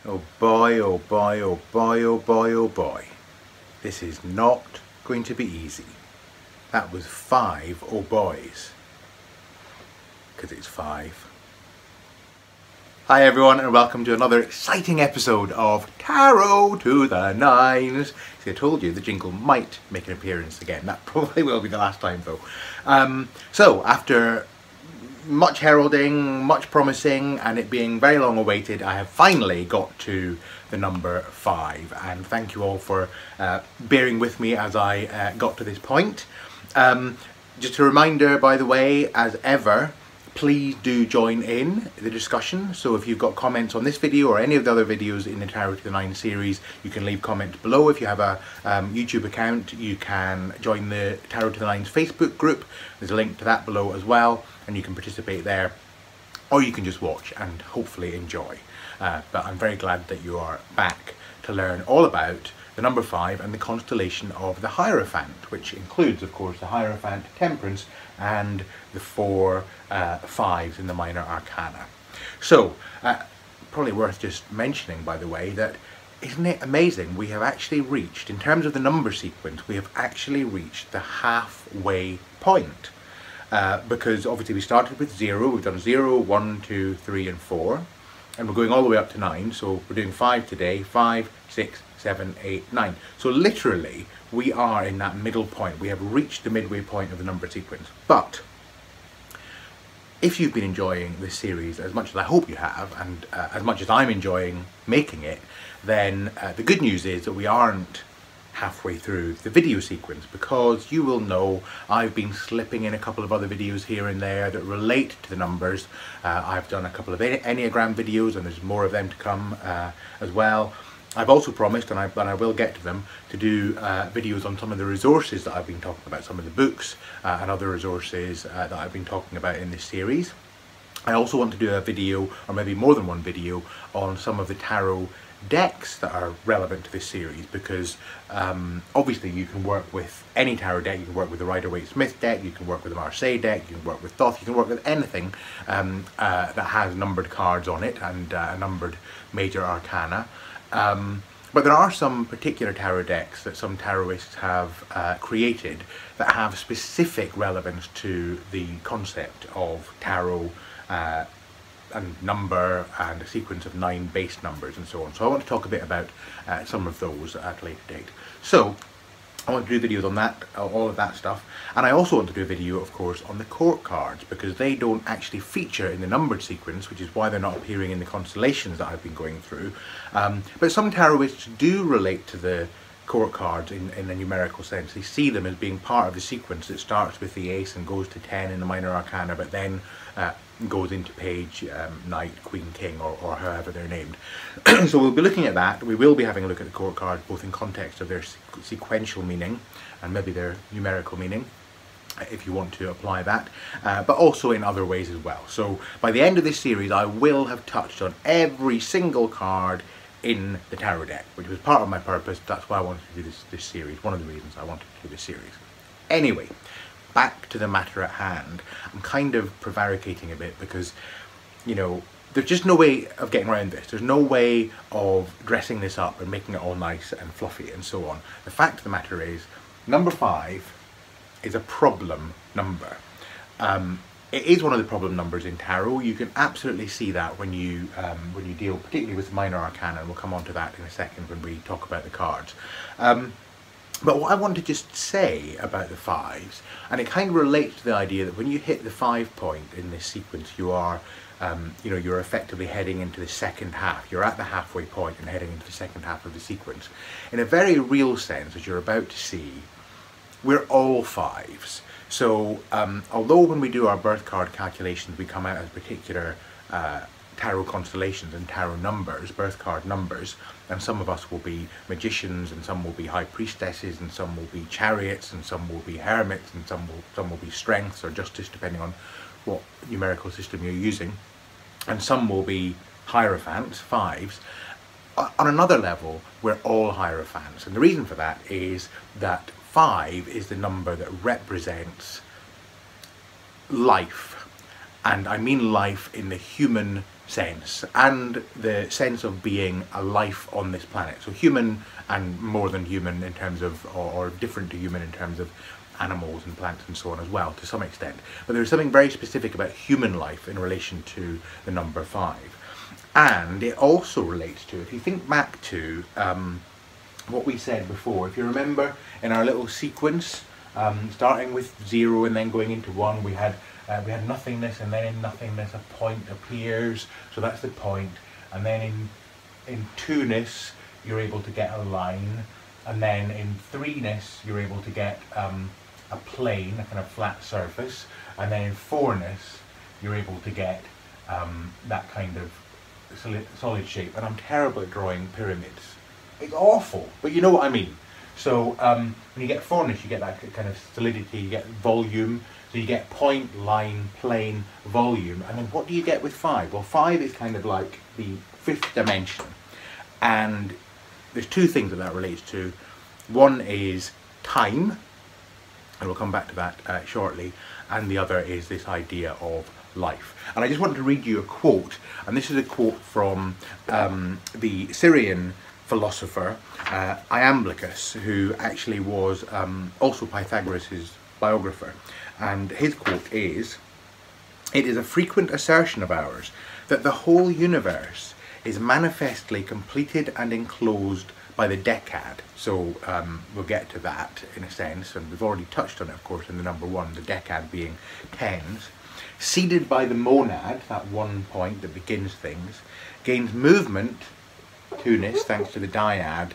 Oh boy, oh boy, oh boy, oh boy, oh boy. This is not going to be easy. That was 5 oh boys. Because it's 5. Hi everyone and welcome to another exciting episode of Tarot to the Nines. See, I told you the jingle might make an appearance again. That probably will be the last time though. So after much heralding, much promising, and it being very long awaited, I have finally got to the number 5, and thank you all for bearing with me as I got to this point. Just a reminder, by the way, as ever, please do join in the discussion. So if you've got comments on this video or any of the other videos in the Tarot to the Nine series, you can leave comments below. If you have a YouTube account, you can join the Tarot to the Nines Facebook group. There's a link to that below as well, and you can participate there, or you can just watch and hopefully enjoy. But I'm very glad that you are back to learn all about the number 5 and the constellation of the Hierophant, which includes, of course, the Hierophant, Temperance, and the 4 5s in the minor arcana. So, probably worth just mentioning, by the way, that isn't it amazing? We have actually reached, in terms of the number sequence, we have actually reached the halfway point. Because obviously we started with 0, we've done 0, 1, 2, 3 and 4, and we're going all the way up to 9, so we're doing 5 today, 5, 6, 7, 8, 9. So literally we are in that middle point. We have reached the midway point of the number sequence. But if you've been enjoying this series as much as I hope you have, and as much as I'm enjoying making it, then the good news is that we aren't halfway through the video sequence, because you will know I've been slipping in a couple of other videos here and there that relate to the numbers. I've done a couple of Enneagram videos, and there's more of them to come as well. I've also promised, and I will get to them, to do videos on some of the resources that I've been talking about, some of the books and other resources that I've been talking about in this series. I also want to do a video, or maybe more than one video, on some of the tarot decks that are relevant to this series, because obviously you can work with any tarot deck. You can work with the Rider-Waite-Smith deck, you can work with the Marseille deck, you can work with Thoth, you can work with anything that has numbered cards on it and a numbered major arcana. But there are some particular tarot decks that some tarotists have created that have specific relevance to the concept of tarot and number and a sequence of 9 base numbers and so on. So I want to talk a bit about some of those at a later date. So I want to do videos on that, all of that stuff, and I also want to do a video, of course, on the court cards, because they don't actually feature in the numbered sequence, which is why they're not appearing in the constellations that I've been going through. But some tarotists do relate to the court cards in a numerical sense. They see them as being part of the sequence that starts with the ace and goes to 10 in the minor arcana, but then goes into page, knight, queen, king, or however they're named. So we'll be looking at that. We will be having a look at the court cards, both in context of their sequential meaning and maybe their numerical meaning, if you want to apply that, but also in other ways as well. So by the end of this series, I will have touched on every single card in the tarot deck, which was part of my purpose. That's why I wanted to do this series, one of the reasons I wanted to do this series. Anyway, back to the matter at hand. I'm kind of prevaricating a bit because, you know, there's just no way of getting around this. There's no way of dressing this up and making it all nice and fluffy and so on. The fact of the matter is, number 5 is a problem number. It is one of the problem numbers in tarot. You can absolutely see that when you deal particularly with minor arcana, and we'll come on to that in a second when we talk about the cards. But what I want to just say about the 5s, and it kind of relates to the idea that when you hit the 5 point in this sequence, you are, you know, you're effectively heading into the second half. You're at the halfway point and heading into the second half of the sequence. In a very real sense, as you're about to see, we're all 5s. So although when we do our birth card calculations, we come out as particular tarot constellations and tarot numbers, birth card numbers, and some of us will be magicians, and some will be high priestesses, and some will be chariots, and some will be hermits, and some will be strengths or justice, depending on what numerical system you're using, and some will be hierophants, 5s. On another level, we're all hierophants, and the reason for that is that 5 is the number that represents life, And I mean life in the human sense and the sense of being a life on this planet. So human and more than human in terms of, or different to human in terms of animals and plants and so on as well, to some extent. But there's something very specific about human life in relation to the number 5. And it also relates to, if you think back to what we said before, if you remember in our little sequence, starting with 0 and then going into 1, we had nothingness, and then in nothingness a point appears, so that's the point, and then in 2-ness you're able to get a line, and then in 3-ness you're able to get a plane, a kind of flat surface, and then in 4-ness you're able to get that kind of solid shape. And I'm terrible at drawing pyramids. It's awful, but you know what I mean. So when you get 4-ness, you get that kind of solidity, you get volume, so you get point, line, plane, volume. And then what do you get with 5? Well, 5 is kind of like the 5th dimension. And there's 2 things that relates to. One is time, and we'll come back to that shortly, and the other is this idea of life. And I just wanted to read you a quote, and this is a quote from the Syrian philosopher Iamblichus, who actually was also Pythagoras' biographer. And his quote is, "It is a frequent assertion of ours that the whole universe is manifestly completed and enclosed by the decad." So we'll get to that in a sense, and we've already touched on it, of course, in the number 1, the decad being tens. "Seeded by the monad," that one point that begins things, "gains movement, 2-ness, thanks to the dyad,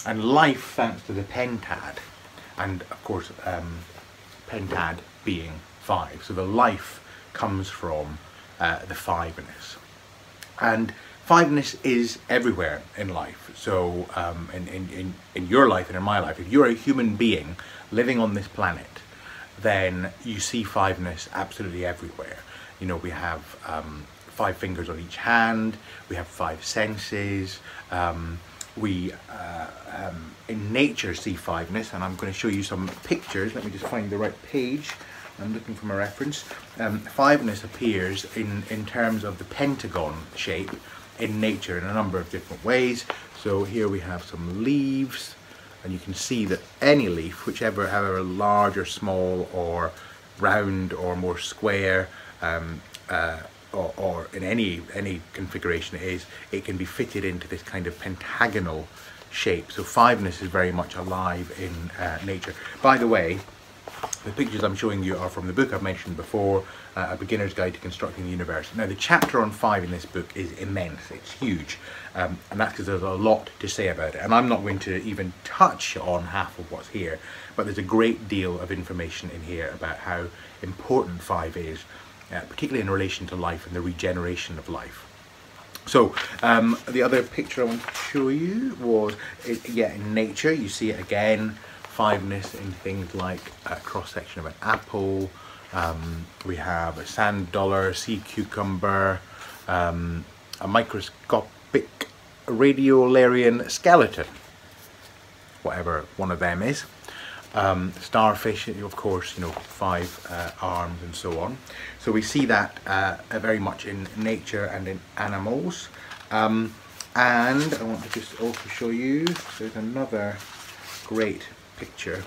and life thanks to the pentad." And of course, pentad being 5. So the life comes from the 5-ness. And 5-ness is everywhere in life. So in your life and in my life, if you're a human being living on this planet, then you see 5-ness absolutely everywhere. You know, we have 5 fingers on each hand, we have 5 senses, we in nature see 5-ness, and I'm going to show you some pictures. Let me just find the right page. I'm looking for my reference. 5-ness appears in terms of the pentagon shape in nature in a number of different ways. So here we have some leaves, and you can see that any leaf, however large or small or round or more square, or in any configuration it is, it can be fitted into this kind of pentagonal shape. So 5-ness is very much alive in nature. By the way, the pictures I'm showing you are from the book I've mentioned before, A Beginner's Guide to Constructing the Universe. Now, the chapter on 5 in this book is immense, it's huge, and that's because there's a lot to say about it. And I'm not going to even touch on half of what's here, but there's a great deal of information in here about how important 5 is, particularly in relation to life and the regeneration of life. So the other picture I want to show you was, in nature, you see it again, 5-ness in things like a cross-section of an apple. We have a sand dollar, sea cucumber, a microscopic radiolarian skeleton, whatever one of them is. Starfish, of course, you know, 5 arms and so on. So we see that very much in nature and in animals. And I want to just also show you, there's another great picture,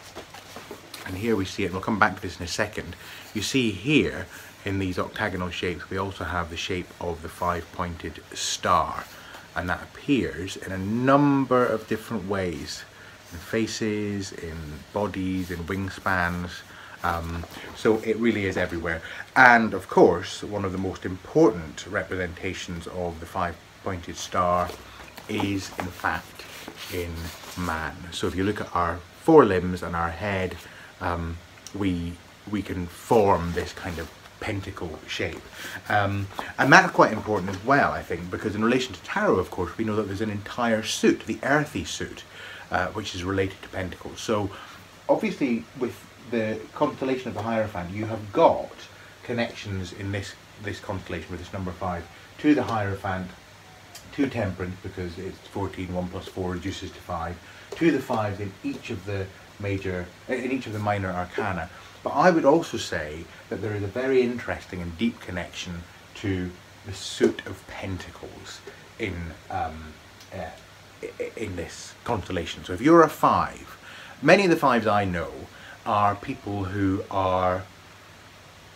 and here we see it, and we'll come back to this in a second. You see here in these octagonal shapes we also have the shape of the 5-pointed star, and that appears in a number of different ways, in faces, in bodies, in wingspans. So it really is everywhere. And of course, one of the most important representations of the 5-pointed star is in fact in man. So if you look at our 4 limbs and our head, we can form this kind of pentacle shape. And that's quite important as well, I think, because in relation to tarot, of course, we know that there's an entire suit, the earthy suit, which is related to pentacles. So obviously with the constellation of the Hierophant, you have got connections in this constellation with this number 5 to the Hierophant, to Temperance, because it's 14, 1 plus 4 reduces to 5, to the 5s in each of the each of the minor arcana. But I would also say that there is a very interesting and deep connection to the suit of pentacles in this constellation. So if you're a 5, many of the 5s I know are people who are,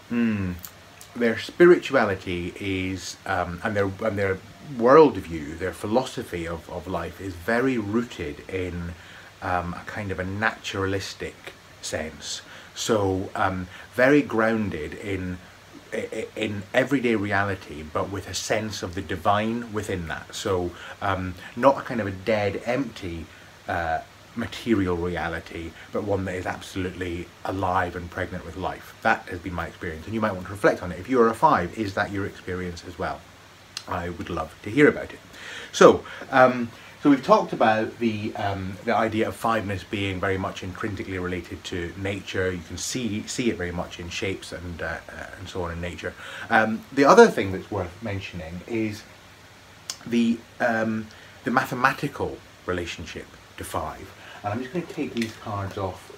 their spirituality is, and their worldview, their philosophy of life is very rooted in a kind of a naturalistic sense. So very grounded in everyday reality, but with a sense of the divine within that. So not a kind of a dead, empty material reality, but one that is absolutely alive and pregnant with life. That has been my experience, and you might want to reflect on it. If you're a 5, is that your experience as well? I would love to hear about it. So so we've talked about the idea of 5ness being very much intrinsically related to nature. You can see it very much in shapes and so on in nature. The other thing that's worth mentioning is the mathematical relationship to 5. And I'm just going to take these cards off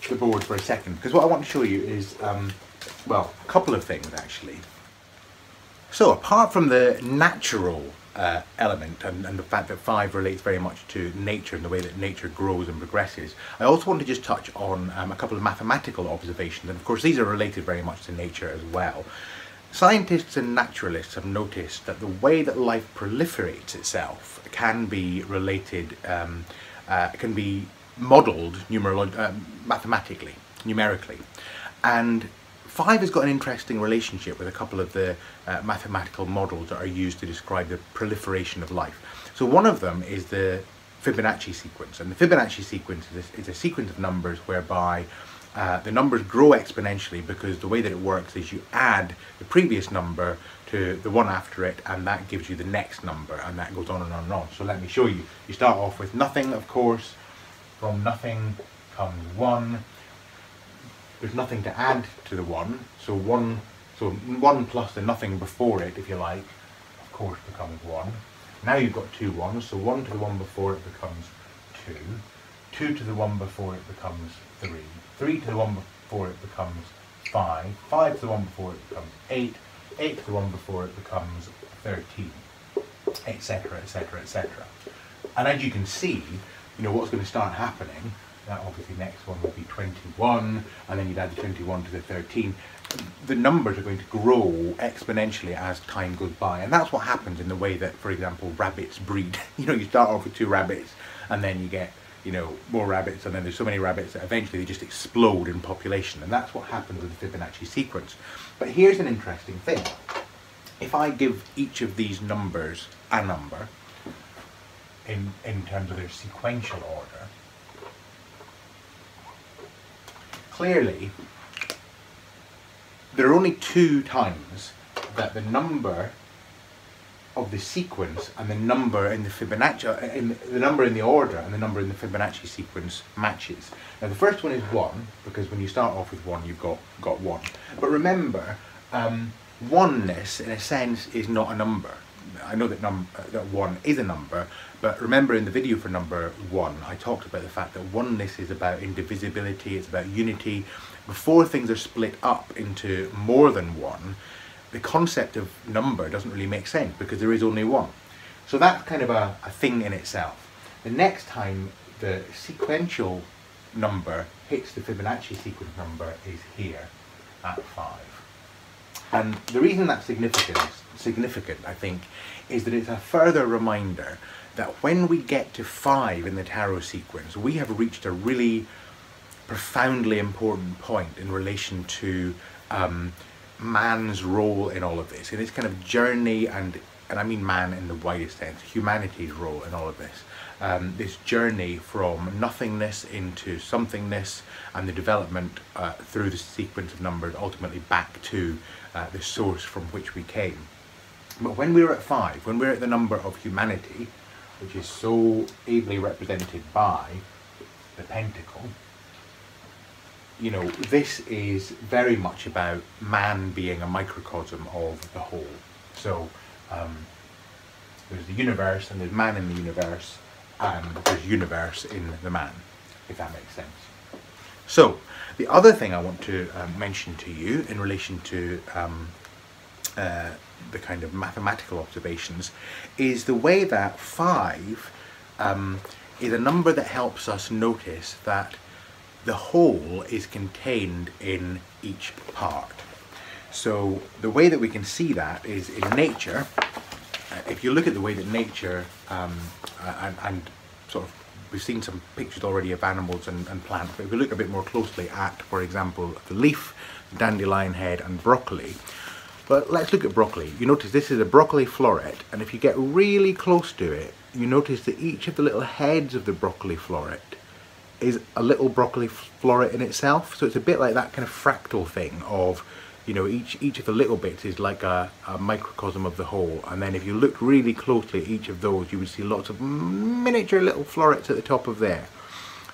the board for a second, because what I want to show you is, well, a couple of things actually. So apart from the natural element and the fact that 5 relates very much to nature and the way that nature grows and progresses, I also want to just touch on a couple of mathematical observations, and of course these are related very much to nature as well. Scientists and naturalists have noticed that the way that life proliferates itself can be related, can be modelled mathematically, numerically, and 5 has got an interesting relationship with a couple of the mathematical models that are used to describe the proliferation of life. So one of them is the Fibonacci sequence, and the Fibonacci sequence is a sequence of numbers whereby the numbers grow exponentially, because the way that it works is you add the previous number to the one after it, and that gives you the next number, and that goes on and on and on. So let me show you. You start off with nothing, of course. From nothing comes 1. There's nothing to add to the 1, so 1 plus the nothing before it, if you like, of course becomes 1. Now you've got 2 1s, so 1 to the 1 before it becomes 2. 2 to the 1 before it becomes 3. 3 to the 1 before it becomes 5. 5 to the 1 before it becomes 8. 8 to the 1 before it becomes 13, etc, etc, etc. And as you can see, you know what's going to start happening. That obviously next one would be 21, and then you'd add the 21 to the 13. The numbers are going to grow exponentially as time goes by, and that's what happens in the way that, for example, rabbits breed. You know, you start off with 2 rabbits, and then you get, you know, more rabbits, and then there's so many rabbits that eventually they just explode in population, and that's what happens with the Fibonacci sequence. But here's an interesting thing. If I give each of these numbers a number, in terms of their sequential order, clearly there are only 2 times that the number of the sequence and the number in the Fibonacci, the number in the order and the number in the Fibonacci sequence matches. Now the first one is 1, because when you start off with 1 you've got 1. But remember, oneness in a sense is not a number. I know that 1 is a number, but remember in the video for number 1 I talked about the fact that oneness is about indivisibility, it's about unity. Before things are split up into more than 1, the concept of number doesn't really make sense, because there is only 1. So that's kind of a thing in itself. The next time the sequential number hits the Fibonacci sequence number is here at 5. And the reason that's significant, I think, is that it's a further reminder that when we get to 5 in the tarot sequence, we have reached a really profoundly important point in relation to man's role in all of this, in this kind of journey, and I mean man in the widest sense, humanity's role in all of this. This journey from nothingness into somethingness, and the development through the sequence of numbers ultimately back to the source from which we came. But when we're at 5, when we're at the number of humanity, which is so ably represented by the pentacle, you know, this is very much about man being a microcosm of the whole. So there's the universe, and there's man in the universe, and there's universe in the man. if that makes sense. So, the other thing I want to mention to you in relation to the kind of mathematical observations is the way that 5 is a number that helps us notice that the whole is contained in each part. So the way that we can see that is in nature. If you look at the way that nature and sort of, we've seen some pictures already of animals and plants, but if we look a bit more closely at, for example, the leaf, dandelion head and broccoli. But let's look at broccoli. You notice this is a broccoli floret, and if you get really close to it, you notice that each of the little heads of the broccoli floret is a little broccoli floret in itself. So it's a bit like that kind of fractal thing of, you know, each of the little bits is like a microcosm of the whole. And then if you looked really closely at each of those, you would see lots of miniature little florets at the top of there.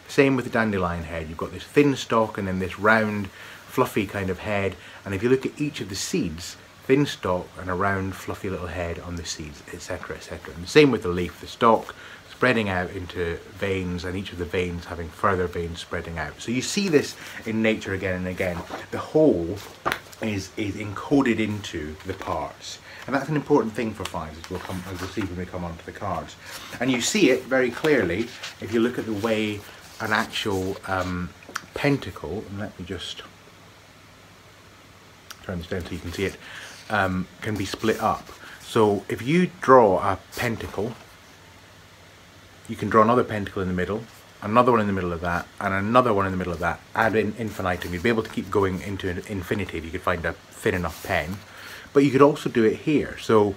Same with the dandelion head. You've got this thin stalk and then this round, fluffy kind of head. And if you look at each of the seeds, thin stalk and a round, fluffy little head on the seeds, etc., etc. And the same with the leaf, the stalk spreading out into veins, and each of the veins having further veins spreading out. So you see this in nature again and again. The whole is encoded into the parts, and that's an important thing for 5s, as we'll see when we come onto the cards. And you see it very clearly if you look at the way an actual pentacle, and let me just turn this down so you can see it, can be split up. So if you draw a pentacle, you can draw another pentacle in the middle, another one in the middle of that, and another one in the middle of that, ad infinitum. You'd be able to keep going into infinity if you could find a thin enough pen. But you could also do it here. So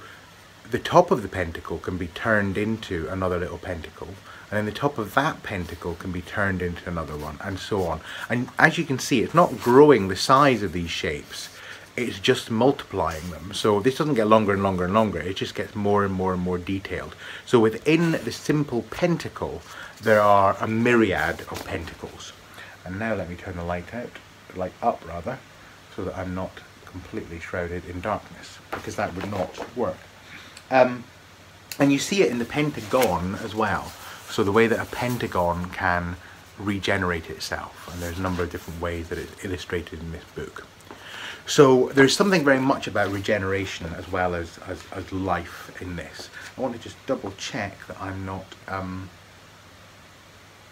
the top of the pentacle can be turned into another little pentacle, and then the top of that pentacle can be turned into another one, and so on. And as you can see, it's not growing the size of these shapes, it's just multiplying them. So this doesn't get longer and longer and longer, it just gets more and more and more detailed. So within the simple pentacle, there are a myriad of pentacles. And now let me turn the light up rather, so that I'm not completely shrouded in darkness, because that would not work. And you see it in the pentagon as well. So the way that a pentagon can regenerate itself, and there's a number of different ways that it's illustrated in this book. So there's something very much about regeneration as well as life in this. I want to just double check that I'm not,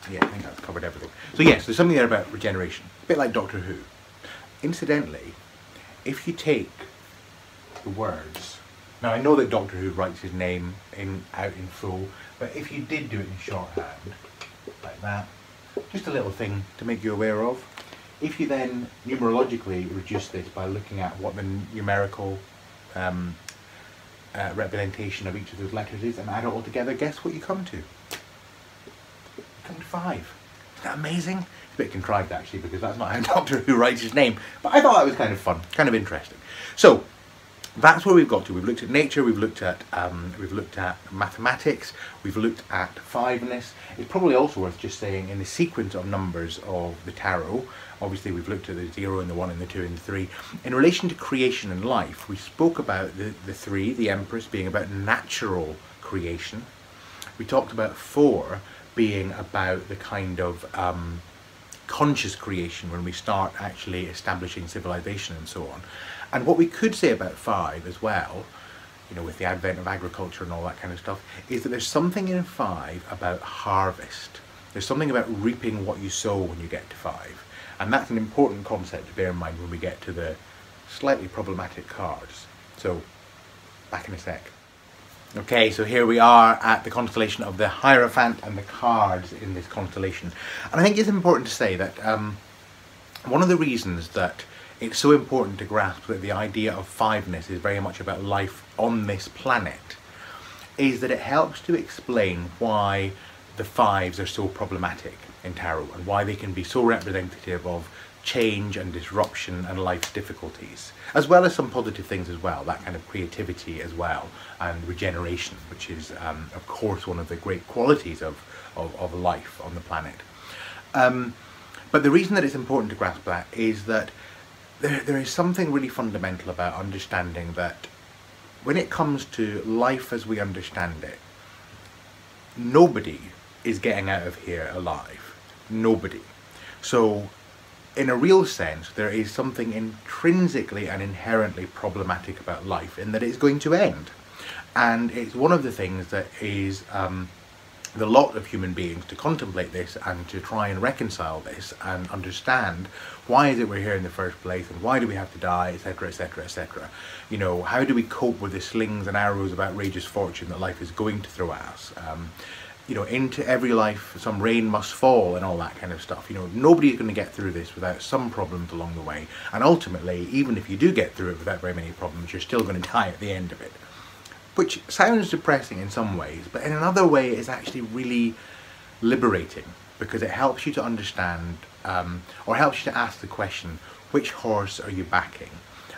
yeah, I think that's covered everything. So yes, there's something there about regeneration, a bit like Doctor Who. Incidentally, if you take the words, now I know that Doctor Who writes his name out in full, but if you did do it in shorthand, like that, just a little thing to make you aware of. If you then numerologically reduce this by looking at what the numerical representation of each of those letters is and add it all together, guess what you come to? You come to 5. Isn't that amazing? It's a bit contrived actually, because that's not how Doctor Who writes his name, but I thought that was kind of fun, kind of interesting. So that's where we've got to. We've looked at nature, we've looked at mathematics, we've looked at 5-ness. It's probably also worth just saying in the sequence of numbers of the tarot, obviously we've looked at the 0 and the 1 and the 2 and the 3. In relation to creation and life, we spoke about the 3, the Empress, being about natural creation. We talked about 4 being about the kind of conscious creation when we start actually establishing civilization and so on. And what we could say about 5 as well, you know, with the advent of agriculture and all that kind of stuff, is that there's something in 5 about harvest. There's something about reaping what you sow when you get to 5. And that's an important concept to bear in mind when we get to the slightly problematic cards. So, back in a sec. Okay, so here we are at the constellation of the Hierophant and the cards in this constellation. And I think it's important to say that one of the reasons that it's so important to grasp that the idea of 5-ness is very much about life on this planet is that it helps to explain why the 5s are so problematic in tarot and why they can be so representative of change and disruption and life's difficulties, as well as some positive things as well, that kind of creativity as well, and regeneration, which is of course one of the great qualities of life on the planet. But the reason that it's important to grasp that is that there is something really fundamental about understanding that when it comes to life as we understand it, nobody is getting out of here alive. Nobody. So in a real sense, there is something intrinsically and inherently problematic about life in that it's going to end. And it's one of the things that is the lot of human beings to contemplate this and to try and reconcile this and understand why is it we're here in the first place and why do we have to die, etc, etc, etc. You know, how do we cope with the slings and arrows of outrageous fortune that life is going to throw at us? You know, into every life some rain must fall and all that kind of stuff. You know, nobody's going to get through this without some problems along the way, and ultimately, even if you do get through it without very many problems, you're still going to die at the end of it. Which sounds depressing in some ways, but in another way it's actually really liberating, because it helps you to understand, or helps you to ask the question, which horse are you backing?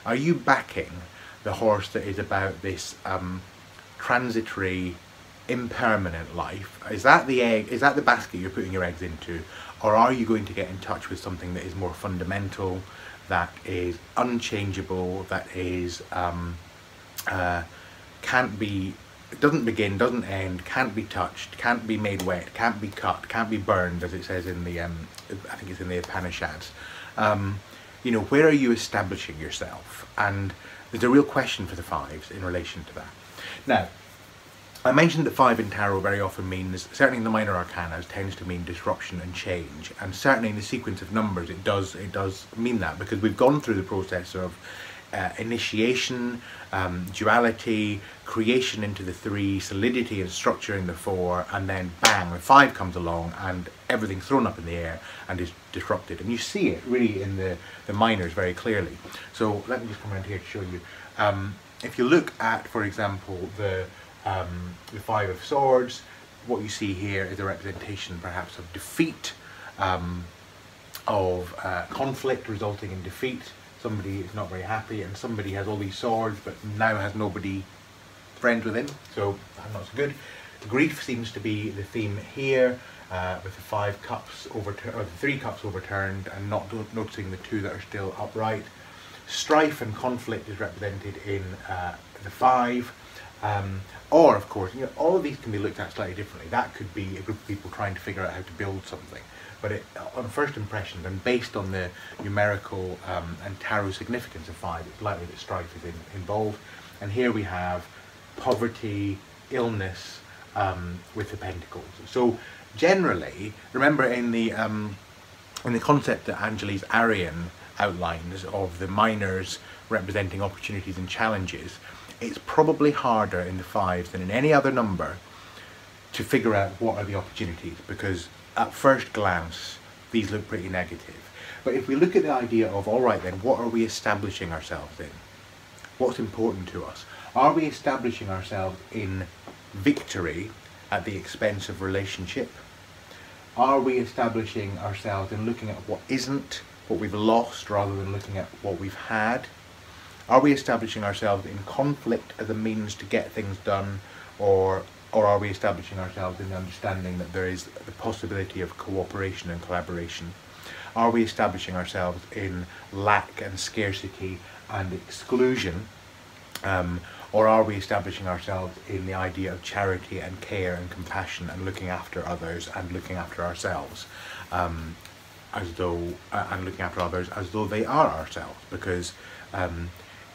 Are you backing the horse that is about this transitory, impermanent life? Is that the egg, is that the basket you're putting your eggs into? Or are you going to get in touch with something that is more fundamental, that is unchangeable, that is can't be, doesn't begin, doesn't end, can't be touched, can't be made wet, can't be cut, can't be burned, as it says in the, I think it's in the Upanishads. You know, where are you establishing yourself? And there's a real question for the fives in relation to that. Now, I mentioned that 5 in tarot very often means, certainly in the minor arcana, tends to mean disruption and change, and certainly in the sequence of numbers it does mean that, because we've gone through the process of initiation, duality, creation into the 3, solidity and structure in the 4, and then bang, the 5 comes along and everything's thrown up in the air and is disrupted. And you see it really in the minors very clearly. So let me just come around here to show you. If you look at, for example, the 5 of Swords, what you see here is a representation perhaps of defeat, of conflict resulting in defeat. Somebody is not very happy and somebody has all these swords but now has nobody friends with him, so not so good. Grief seems to be the theme here, with the 5 cups overturned, or the 3 cups overturned, and not noticing the 2 that are still upright. Strife and conflict is represented in the 5. Or of course, you know, all of these can be looked at slightly differently. That could be a group of people trying to figure out how to build something. But on first impression, and based on the numerical and tarot significance of 5, it's likely that strife is involved. And here we have poverty, illness, with the pentacles. So generally, remember in the concept that Angeles Arian outlines of the minors representing opportunities and challenges, it's probably harder in the 5s than in any other number to figure out what are the opportunities, because at first glance these look pretty negative. But if we look at the idea of, all right then, what are we establishing ourselves in? What's important to us? Are we establishing ourselves in victory at the expense of relationship? Are we establishing ourselves in looking at what isn't, what we've lost, rather than looking at what we've had? Are we establishing ourselves in conflict as a means to get things done, or are we establishing ourselves in the understanding that there is the possibility of cooperation and collaboration? Are we establishing ourselves in lack and scarcity and exclusion, or are we establishing ourselves in the idea of charity and care and compassion and looking after others and looking after ourselves, as though they are ourselves? Because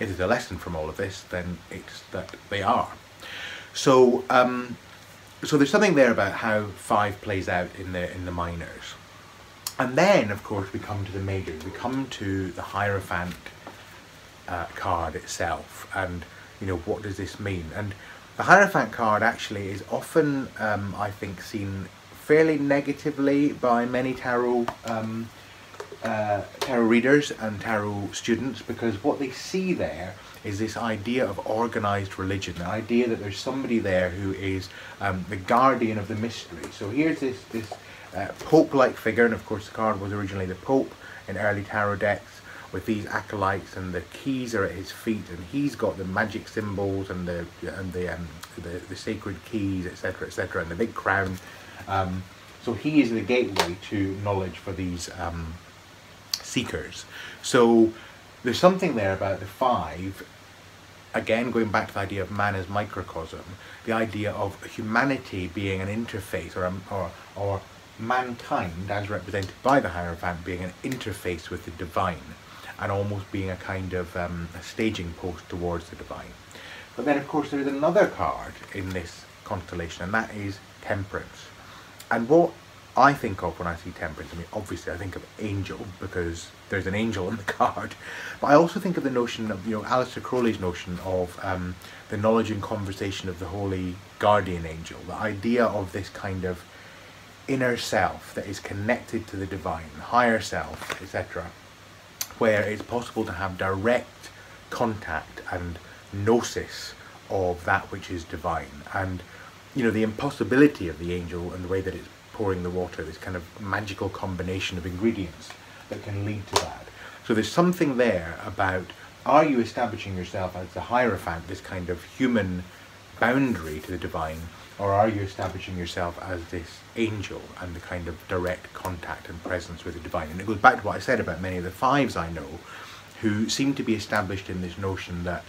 if there's a lesson from all of this, then it's that they are. So, so there's something there about how 5 plays out in the minors. And then, of course, we come to the majors. We come to the Hierophant card itself, and you know, what does this mean? And the Hierophant card actually is often, I think, seen fairly negatively by many tarot readers and tarot students, because what they see there is this idea of organized religion, the idea that there's somebody there who is the guardian of the mystery. So here's this Pope-like figure, and of course the card was originally the Pope in early tarot decks, with these acolytes, and the keys are at his feet, and he's got the magic symbols and the sacred keys, etc, etc, and the big crown. So he is the gateway to knowledge for these seekers. So there's something there about the 5, again going back to the idea of man as microcosm, the idea of humanity being an interface or mankind, as represented by the Hierophant, being an interface with the divine and almost being a kind of a staging post towards the divine. But then, of course, there is another card in this constellation, and that is Temperance. And what I think of when I see Temperance, I mean, obviously I think of angel because there's an angel in the card, but I also think of the notion of, Aleister Crowley's notion of the knowledge and conversation of the holy guardian angel, the idea of this kind of inner self that is connected to the divine, higher self, etc., where it's possible to have direct contact and gnosis of that which is divine. And the impossibility of the angel and the way that it's pouring the water, this kind of magical combination of ingredients that can lead to that. So there's something there about, are you establishing yourself as the Hierophant, this kind of human boundary to the divine, or are you establishing yourself as this angel and the kind of direct contact and presence with the divine? And it goes back to what I said about many of the fives I know, who seem to be established in this notion that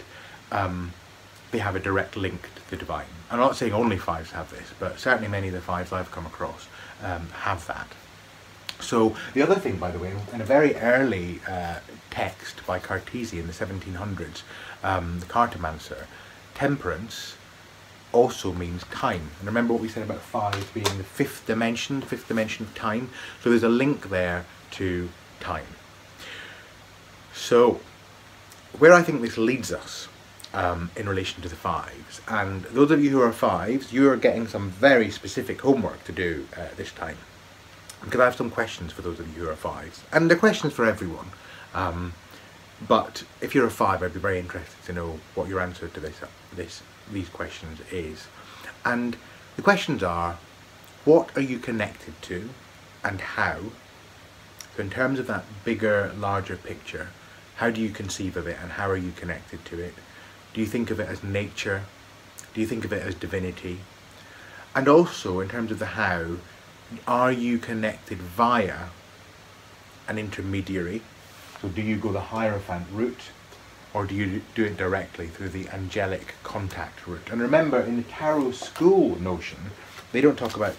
they have a direct link to the divine. I'm not saying only fives have this, but certainly many of the fives I've come across have that. So the other thing, by the way, in a very early text by Cartesi in the 1700s, the Cartomancer, Temperance also means time. And remember what we said about 5 being the fifth dimension of time. So there's a link there to time. So where I think this leads us in relation to the fives, and those of you who are fives, you are getting some very specific homework to do this time, because I have some questions for those of you who are fives, and they're questions for everyone, but if you're a 5, I'd be very interested to know what your answer to these questions is. And the questions are, what are you connected to and how? So in terms of that bigger, larger picture, how do you conceive of it and how are you connected to it? Do you think of it as nature? Do you think of it as divinity? And also, in terms of the how, are you connected via an intermediary? So do you go the Hierophant route, or do you do it directly through the angelic contact route? And remember, in the tarot school notion, they don't talk about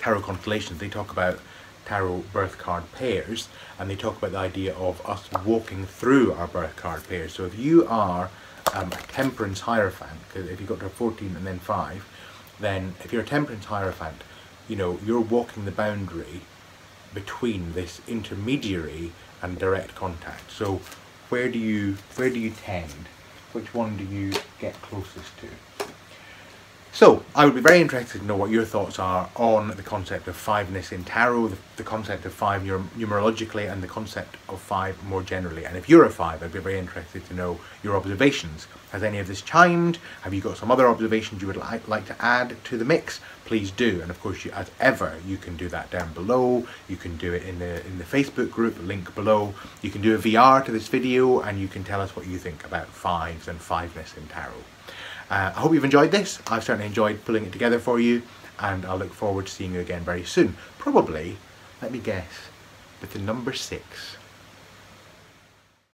tarot constellations, they talk about tarot birth card pairs, and they talk about the idea of us walking through our birth card pairs. So if you are a Temperance Hierophant, because if you got to 14 and then 5, then if you're a Temperance Hierophant, you're walking the boundary between this intermediary and direct contact. So where do you tend? Which one do you get closest to? So I would be very interested to know what your thoughts are on the concept of fiveness in tarot, the concept of 5 numerologically, and the concept of 5 more generally. And if you're a 5, I'd be very interested to know your observations. Has any of this chimed? Have you got some other observations you would like to add to the mix? Please do. And of course, as ever, you can do that down below. You can do it in the Facebook group, link below. You can do a VR to this video, and you can tell us what you think about 5s and fiveness in tarot. I hope you've enjoyed this. I've certainly enjoyed pulling it together for you, and I look forward to seeing you again very soon. Probably, let me guess, with the number 6.